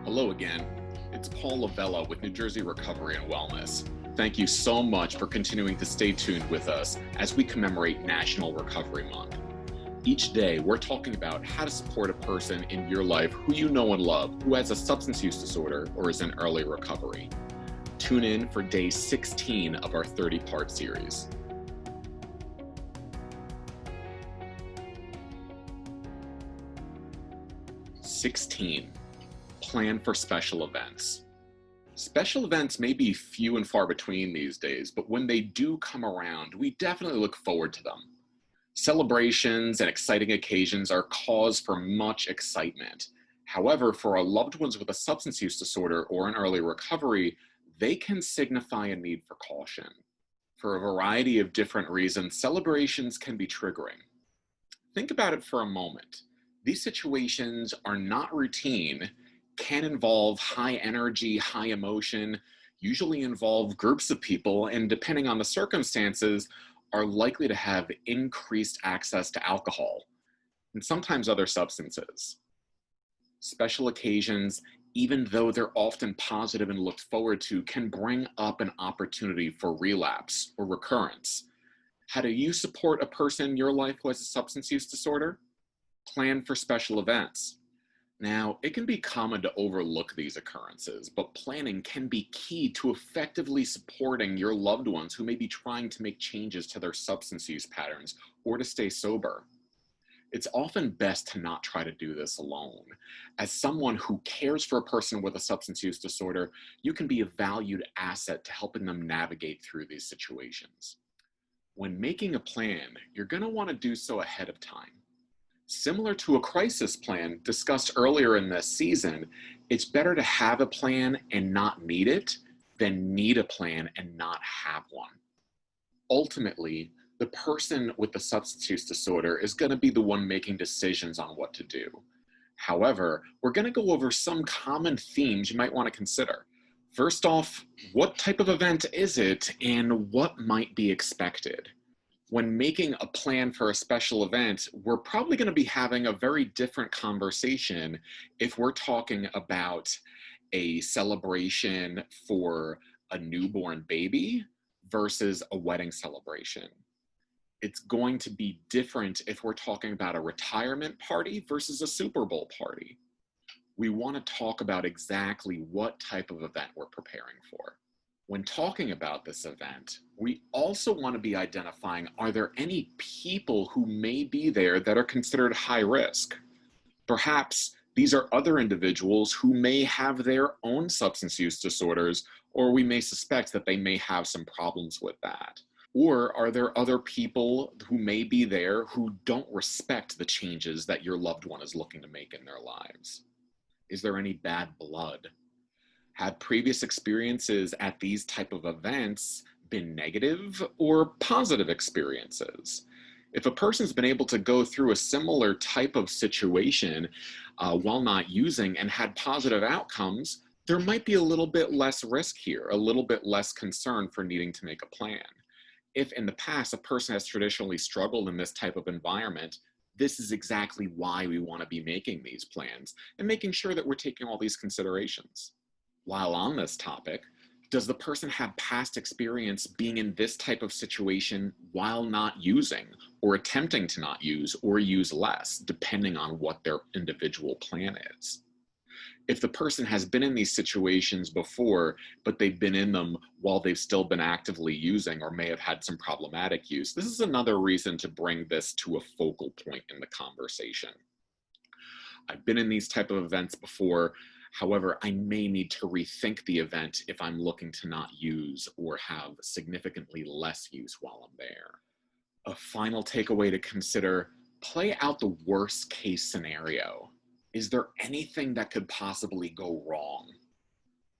Hello again. It's Paul Lavella with New Jersey Recovery and Wellness. Thank you so much for continuing to stay tuned with us as we commemorate National Recovery Month. Each day, we're talking about how to support a person in your life who you know and love who has a substance use disorder or is in early recovery. Tune in for day 16 of our 30-part series. Plan for special events. Special events may be few and far between these days, but when they do come around, we definitely look forward to them. Celebrations and exciting occasions are cause for much excitement. However, for our loved ones with a substance use disorder or an early recovery, they can signify a need for caution. For a variety of different reasons, celebrations can be triggering. Think about it for a moment. These situations are not routine, can involve high energy, high emotion, usually involve groups of people, and depending on the circumstances, are likely to have increased access to alcohol and sometimes other substances. Special occasions, even though they're often positive and looked forward to, can bring up an opportunity for relapse or recurrence. How do you support a person in your life who has a substance use disorder? Plan for special events. Now, it can be common to overlook these occurrences, but planning can be key to effectively supporting your loved ones who may be trying to make changes to their substance use patterns or to stay sober. It's often best to not try to do this alone. As someone who cares for a person with a substance use disorder, you can be a valued asset to helping them navigate through these situations. When making a plan, you're going to want to do so ahead of time. Similar to a crisis plan discussed earlier in this season, it's better to have a plan and not need it than need a plan and not have one. Ultimately, the person with the substance use disorder is going to be the one making decisions on what to do. However, we're going to go over some common themes you might want to consider. First off, what type of event is it and what might be expected? When making a plan for a special event, we're probably going to be having a very different conversation if we're talking about a celebration for a newborn baby versus a wedding celebration. It's going to be different if we're talking about a retirement party versus a Super Bowl party. We want to talk about exactly what type of event we're preparing for. When talking about this event, we also want to be identifying, are there any people who may be there that are considered high risk? Perhaps these are other individuals who may have their own substance use disorders, or we may suspect that they may have some problems with that. Or are there other people who may be there who don't respect the changes that your loved one is looking to make in their lives? Is there any bad blood? Have previous experiences at these type of events been negative or positive experiences? If a person's been able to go through a similar type of situation while not using and had positive outcomes, there might be a little bit less risk here, a little bit less concern for needing to make a plan. If in the past a person has traditionally struggled in this type of environment, this is exactly why we want to be making these plans and making sure that we're taking all these considerations. While on this topic, does the person have past experience being in this type of situation while not using or attempting to not use or use less, depending on what their individual plan is? If the person has been in these situations before, but they've been in them while they've still been actively using or may have had some problematic use, this is another reason to bring this to a focal point in the conversation. I've been in these type of events before. However, I may need to rethink the event if I'm looking to not use or have significantly less use while I'm there. A final takeaway to consider, play out the worst case scenario. Is there anything that could possibly go wrong?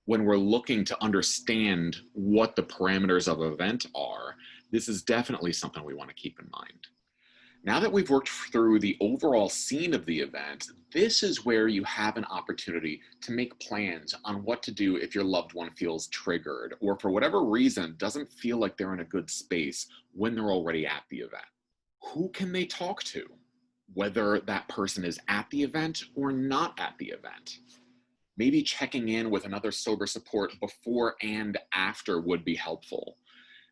When we're looking to understand what the parameters of an event are, this is definitely something we want to keep in mind. Now that we've worked through the overall scene of the event, this is where you have an opportunity to make plans on what to do if your loved one feels triggered or for whatever reason doesn't feel like they're in a good space when they're already at the event. Who can they talk to? Whether that person is at the event or not at the event. Maybe checking in with another sober support before and after would be helpful.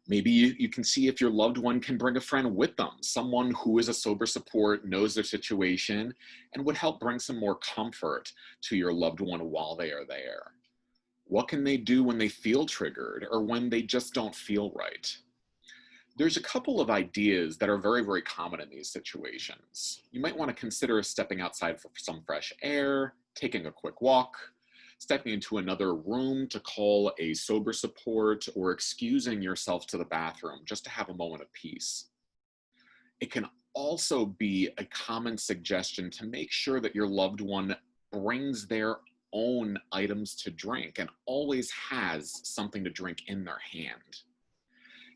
Maybe you can see if your loved one can bring a friend with them, someone who is a sober support, knows their situation, and would help bring some more comfort to your loved one while they are there. What can they do when they feel triggered or when they just don't feel right? There's a couple of ideas that are very, very common in these situations. You might want to consider stepping outside for some fresh air, taking a quick walk, stepping into another room to call a sober support, or excusing yourself to the bathroom just to have a moment of peace. It can also be a common suggestion to make sure that your loved one brings their own items to drink and always has something to drink in their hand.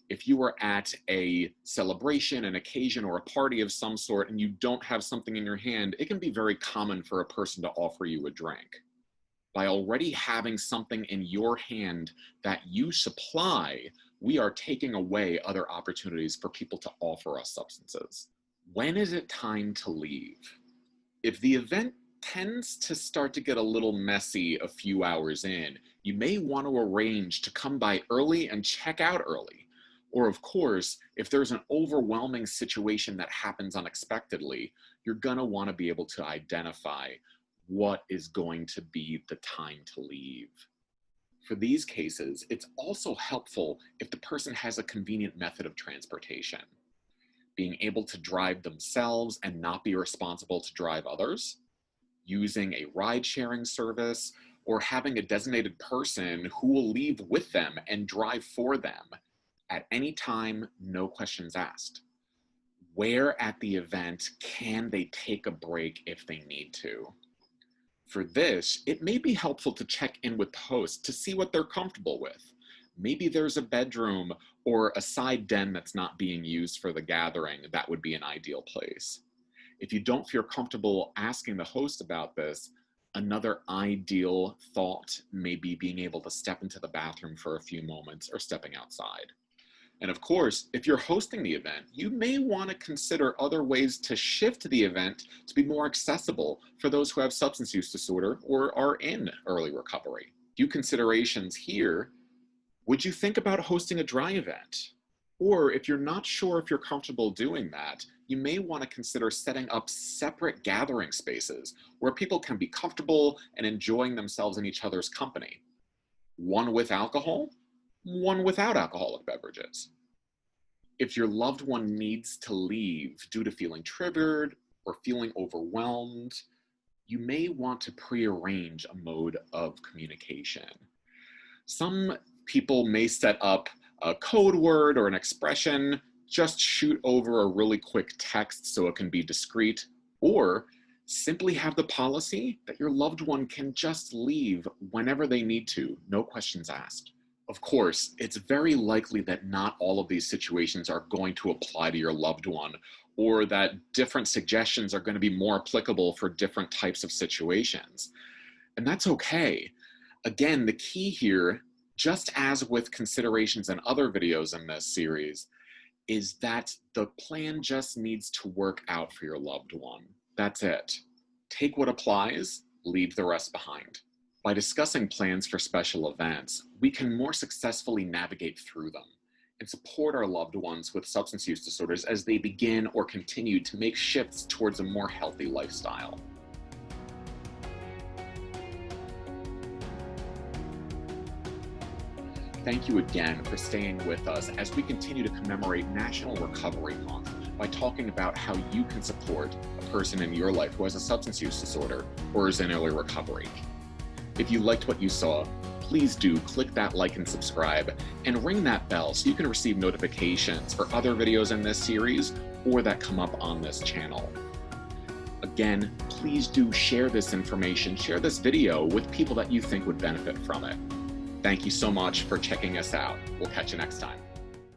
If you are at a celebration, an occasion, or a party of some sort and you don't have something in your hand, it can be very common for a person to offer you a drink. By already having something in your hand that you supply, we are taking away other opportunities for people to offer us substances. When is it time to leave? If the event tends to start to get a little messy a few hours in, you may want to arrange to come by early and check out early. Or of course, if there's an overwhelming situation that happens unexpectedly, you're gonna want to be able to identify what is going to be the time to leave. For these cases, it's also helpful if the person has a convenient method of transportation. Being able to drive themselves and not be responsible to drive others, using a ride-sharing service, or having a designated person who will leave with them and drive for them at any time, no questions asked. Where at the event can they take a break if they need to? For this, it may be helpful to check in with the host to see what they're comfortable with. Maybe there's a bedroom or a side den that's not being used for the gathering. That would be an ideal place. If you don't feel comfortable asking the host about this, another ideal thought may be being able to step into the bathroom for a few moments or stepping outside. And of course, if you're hosting the event, you may want to consider other ways to shift the event to be more accessible for those who have substance use disorder or are in early recovery. A few considerations here. Would you think about hosting a dry event? Or if you're not sure if you're comfortable doing that, you may want to consider setting up separate gathering spaces where people can be comfortable and enjoying themselves in each other's company. One with alcohol, one without alcoholic beverages. If your loved one needs to leave due to feeling triggered or feeling overwhelmed, you may want to prearrange a mode of communication. Some people may set up a code word or an expression, just shoot over a really quick text so it can be discreet, or simply have the policy that your loved one can just leave whenever they need to, no questions asked. Of course, it's very likely that not all of these situations are going to apply to your loved one, or that different suggestions are going to be more applicable for different types of situations. And that's okay. Again, the key here, just as with considerations in other videos in this series, is that the plan just needs to work out for your loved one. That's it. Take what applies, leave the rest behind. By discussing plans for special events, we can more successfully navigate through them and support our loved ones with substance use disorders as they begin or continue to make shifts towards a more healthy lifestyle. Thank you again for staying with us as we continue to commemorate National Recovery Month by talking about how you can support a person in your life who has a substance use disorder or is in early recovery. If you liked what you saw, please do click that like and subscribe and ring that bell so you can receive notifications for other videos in this series or that come up on this channel. Again, please do share this information, share this video with people that you think would benefit from it. Thank you so much for checking us out. We'll catch you next time.